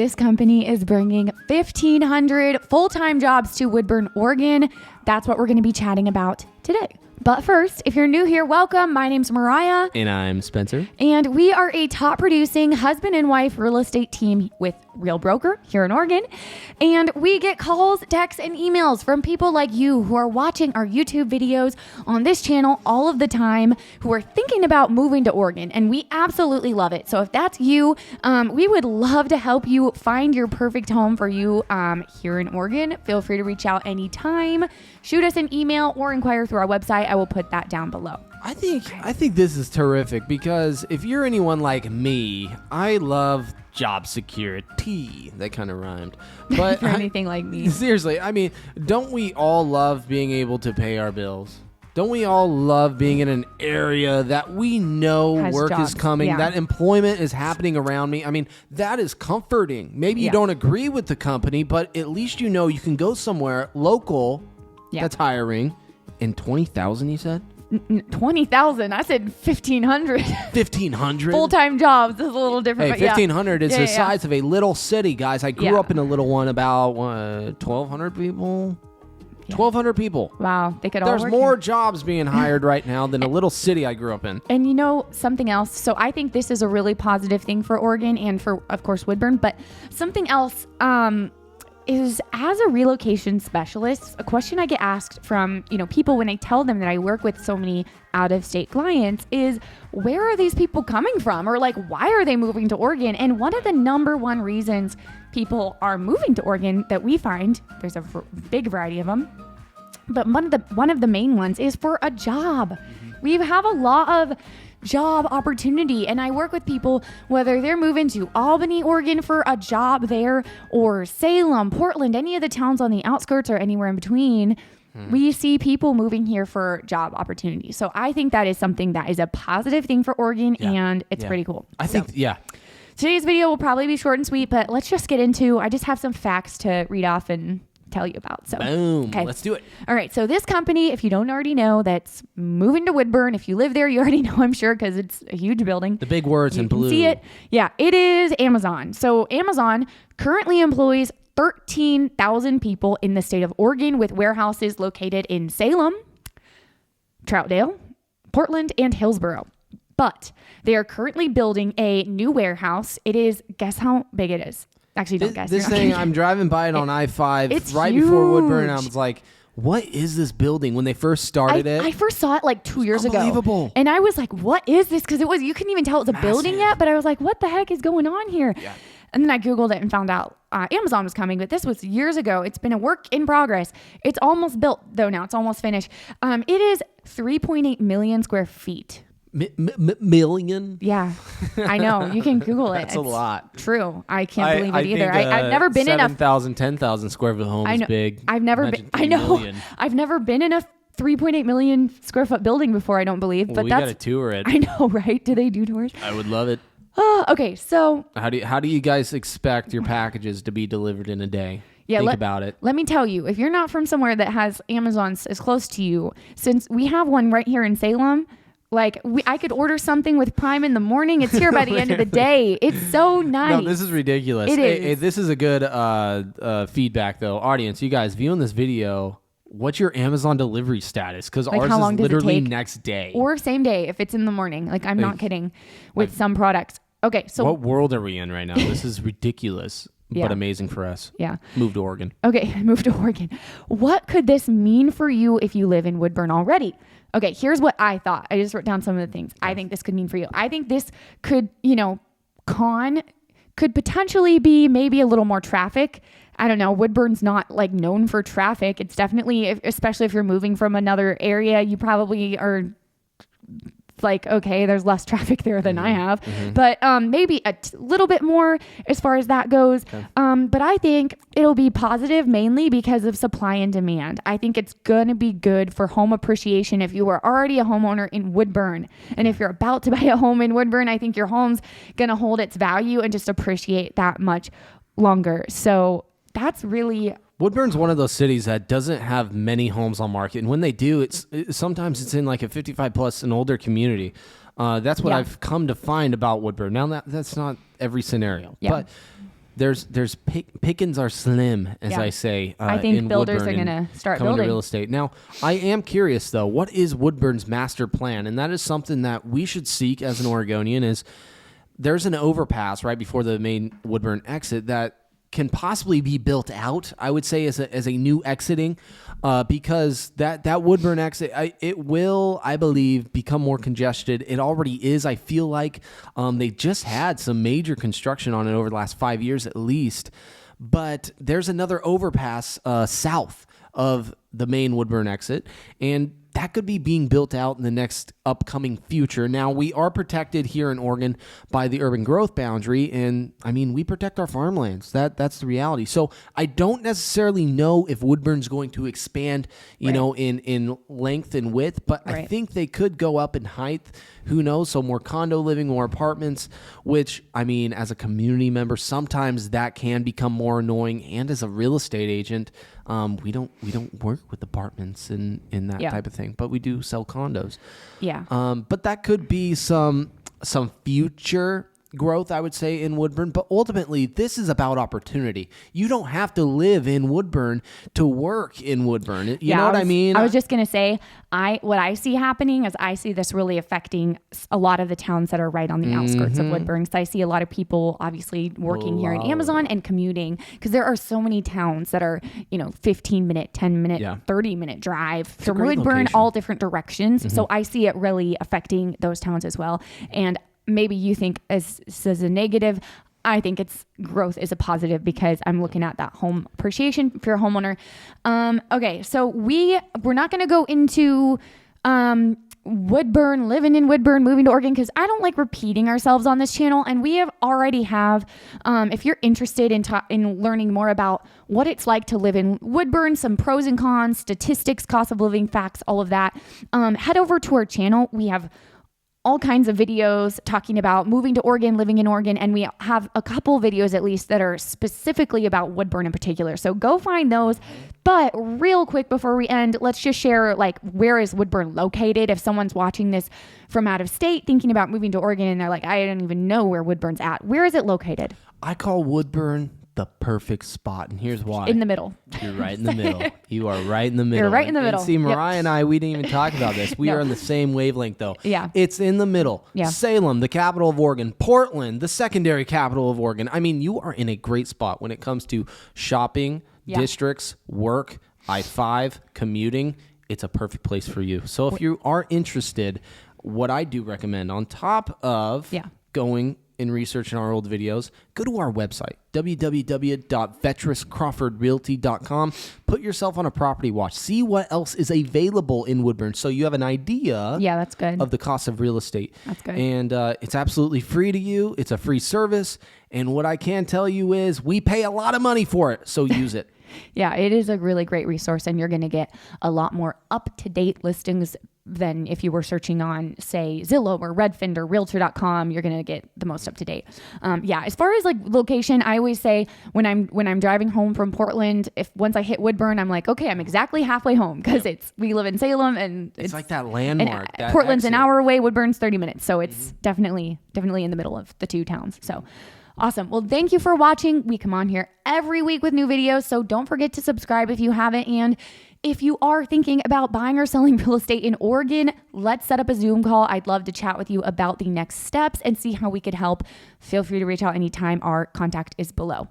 this company is bringing 1,500 full-time jobs to Woodburn, Oregon. That's what we're going to be chatting about today. But first, if you're new here, welcome. My name's Mariah. And I'm Spencer. And we are a top producing husband and wife real estate team with Real Broker here in Oregon. And we get calls, texts, and emails from people like you who are watching our YouTube videos on this channel all of the time, who are thinking about moving to Oregon. And we absolutely love it. So if that's you, we would love to help you find your perfect home for you here in Oregon. Feel free to reach out anytime. Shoot us an email or inquire through our website. I will put that down below. I think this is terrific because if you're anyone like me, I love job security. That kind of rhymed. But If you're anything like me. Seriously, I mean, don't we all love being able to pay our bills? Don't we all love being in an area that we know Has work jobs, is coming, yeah. that employment is happening around me? I mean, that is comforting. Maybe you don't agree with the company, but at least you know you can go somewhere local that's hiring. And 20,000, you said? 20,000. I said 1,500. 1,500? Full-time jobs is a little different. Hey, 1,500 is the size of a little city, guys. I grew Yeah. up in a little one, about 1,200 people. 1,200 people. Wow, they could all There's work more here. jobs being hired right now than a little city I grew up in. And you know something else? So I think this is a really positive thing for Oregon and for, of course, Woodburn. But something else is, as a relocation specialist, a question I get asked from people when I tell them that I work with so many out-of-state clients is, where are these people coming from? Or like, why are they moving to Oregon? And one of the number one reasons people are moving to Oregon that we find, there's a big variety of them, but one of the main ones is for a job. We have a lot of job opportunity, and I work with people whether they're moving to Albany, Oregon for a job there, or Salem, Portland, any of the towns on the outskirts or anywhere in between. We see people moving here for job opportunities. So I think that is something that is a positive thing for Oregon, and it's pretty cool. I think. Today's video will probably be short and sweet, but let's just get into, I just have some facts to read off and tell you about. So Boom. Okay. Let's do it. All right. So this company, if you don't already know, that's moving to Woodburn. If you live there, you already know, I'm sure, because it's a huge building. The big words in blue. See it? Yeah, it is Amazon. So Amazon currently employs 13,000 people in the state of Oregon, with warehouses located in Salem, Troutdale, Portland, and Hillsboro. But they are currently building a new warehouse. It is, guess how big it is? Actually, don't guess. This thing, I'm driving by it on I-5 it's right before Woodburn, and I huge. was like, what is this building? When they first started it. I first saw it like 2 years ago. Unbelievable. And I was like, what is this? Because you couldn't even tell it was a building yet, but I was like, what the heck is going on here? Yeah. And then I Googled it and found out Amazon was coming, but this was years ago. It's been a work in progress. It's almost built, though, now. It's almost finished. It is 3.8 million square feet. Million? Yeah, I know. You can Google it. That's a lot. True. I can't believe it either. Think, I've never been in a 7,000, 10,000 square foot home is big. I've never been. I know. I've never been in a 3.8 million square foot building before. I don't believe. But we got to tour it. I know, right? Do they do tours? I would love it. Okay, so How do you guys expect your packages to be delivered in a day? yeah, Think about it. Let me tell you, if you're not from somewhere that has Amazon as close to you, since we have one right here in Salem. Like, I could order something with Prime in the morning. It's here by the end of the day. It's so nice. No, this is ridiculous. It is. Hey, this is a good feedback, though. Audience, you guys viewing this video, what's your Amazon delivery status? Because Like, ours how long is does it literally take? next day. Or same day if it's in the morning. Like, I'm not kidding with some products. Okay, so what world are we in right now? This is ridiculous, Yeah. but amazing for us. yeah. Move to Oregon. Okay, move to Oregon. What could this mean for you if you live in Woodburn already? Okay, here's what I thought. I just wrote down some of the things I think this could mean for you. I think this could, could potentially be maybe a little more traffic. I don't know. Woodburn's not like known for traffic. It's definitely, especially if you're moving from another area, you probably are like, okay, there's less traffic there than I have, but maybe a little bit more as far as that goes. Okay. But I think it'll be positive mainly because of supply and demand. I think it's going to be good for home appreciation if you are already a homeowner in Woodburn. And if you're about to buy a home in Woodburn, I think your home's going to hold its value and just appreciate that much longer. So that's really... Woodburn's one of those cities that doesn't have many homes on market, and when they do, sometimes it's in like a 55 plus and older community. That's what I've come to find about Woodburn. Now that's not every scenario, but pickings are slim, as I say. I think in builders Woodburn are going to start coming building. to real estate. Now, I am curious though, what is Woodburn's master plan? And that is something that we should seek as an Oregonian. Is there's an overpass right before the main Woodburn exit that can possibly be built out, I would say, as a new exiting, because that Woodburn exit, it will, I believe, become more congested. It already is. I feel like they just had some major construction on it over the last 5 years at least, but there's another overpass south of the main Woodburn exit, and that could be being built out in the next upcoming future. Now, we are protected here in Oregon by the urban growth boundary, and I mean, we protect our farmlands. That's the reality. So I don't necessarily know if Woodburn's going to expand, you know, in length and width, but I think they could go up in height. Who knows? So more condo living, more apartments, which, I mean, as a community member, sometimes that can become more annoying. And as a real estate agent, we don't work with apartments and that type of thing, but we do sell condos. Yeah. But that could be some future growth, I would say, in Woodburn. But ultimately, this is about opportunity. You don't have to live in Woodburn to work in Woodburn. You know what I mean? I was just going to say, what I see happening is I see this really affecting a lot of the towns that are right on the outskirts of Woodburn. So I see a lot of people obviously working here in Amazon and commuting, because there are so many towns that are, 15-minute, 10-minute, 30-minute drive from Woodburn, all different directions. So I see it really affecting those towns as well. And maybe you think this is a negative. I think its growth is a positive, because I'm looking at that home appreciation if you're a homeowner. Okay, so we're not going to go into Woodburn, living in Woodburn, moving to Oregon, because I don't like repeating ourselves on this channel. And we already have, if you're interested in learning more about what it's like to live in Woodburn, some pros and cons, statistics, cost of living, facts, all of that, head over to our channel. We have all kinds of videos talking about moving to Oregon, living in Oregon, and we have a couple videos at least that are specifically about Woodburn in particular. So go find those. But real quick before we end, let's just share, where is Woodburn located? If someone's watching this from out of state thinking about moving to Oregon and they're like, I don't even know where Woodburn's at. Where is it located? I call Woodburn the perfect spot, and here's why. In the middle. You're right in the middle. You are right in the middle. You're right in the middle. And see, Mariah and I, we didn't even talk about this. We are on the same wavelength, though. Yeah. It's in the middle. Yeah. Salem, the capital of Oregon. Portland, the secondary capital of Oregon. I mean, you are in a great spot when it comes to shopping, districts, work, I-5, commuting. It's a perfect place for you. So if you are interested, what I do recommend, on top of going and researching our old videos, go to our website, www.vettruscrawfordrealty.com. Put yourself on a property watch. See what else is available in Woodburn, so you have an idea that's good. of the cost of real estate. That's good. And it's absolutely free to you. It's a free service. And what I can tell you is we pay a lot of money for it, so use it. Yeah, it is a really great resource, and you're going to get a lot more up-to-date listings than if you were searching on, say, Zillow or Redfin or Realtor.com. You're going to get the most up-to-date. As far as location, I always say when I'm driving home from Portland, once I hit Woodburn, I'm like, okay, I'm exactly halfway home, because we live in Salem, and it's like that landmark. Portland's an hour away, Woodburn's 30 minutes, so it's definitely in the middle of the two towns. So. Awesome. Well, thank you for watching. We come on here every week with new videos, so don't forget to subscribe if you haven't. And if you are thinking about buying or selling real estate in Oregon, let's set up a Zoom call. I'd love to chat with you about the next steps and see how we could help. Feel free to reach out anytime. Our contact is below.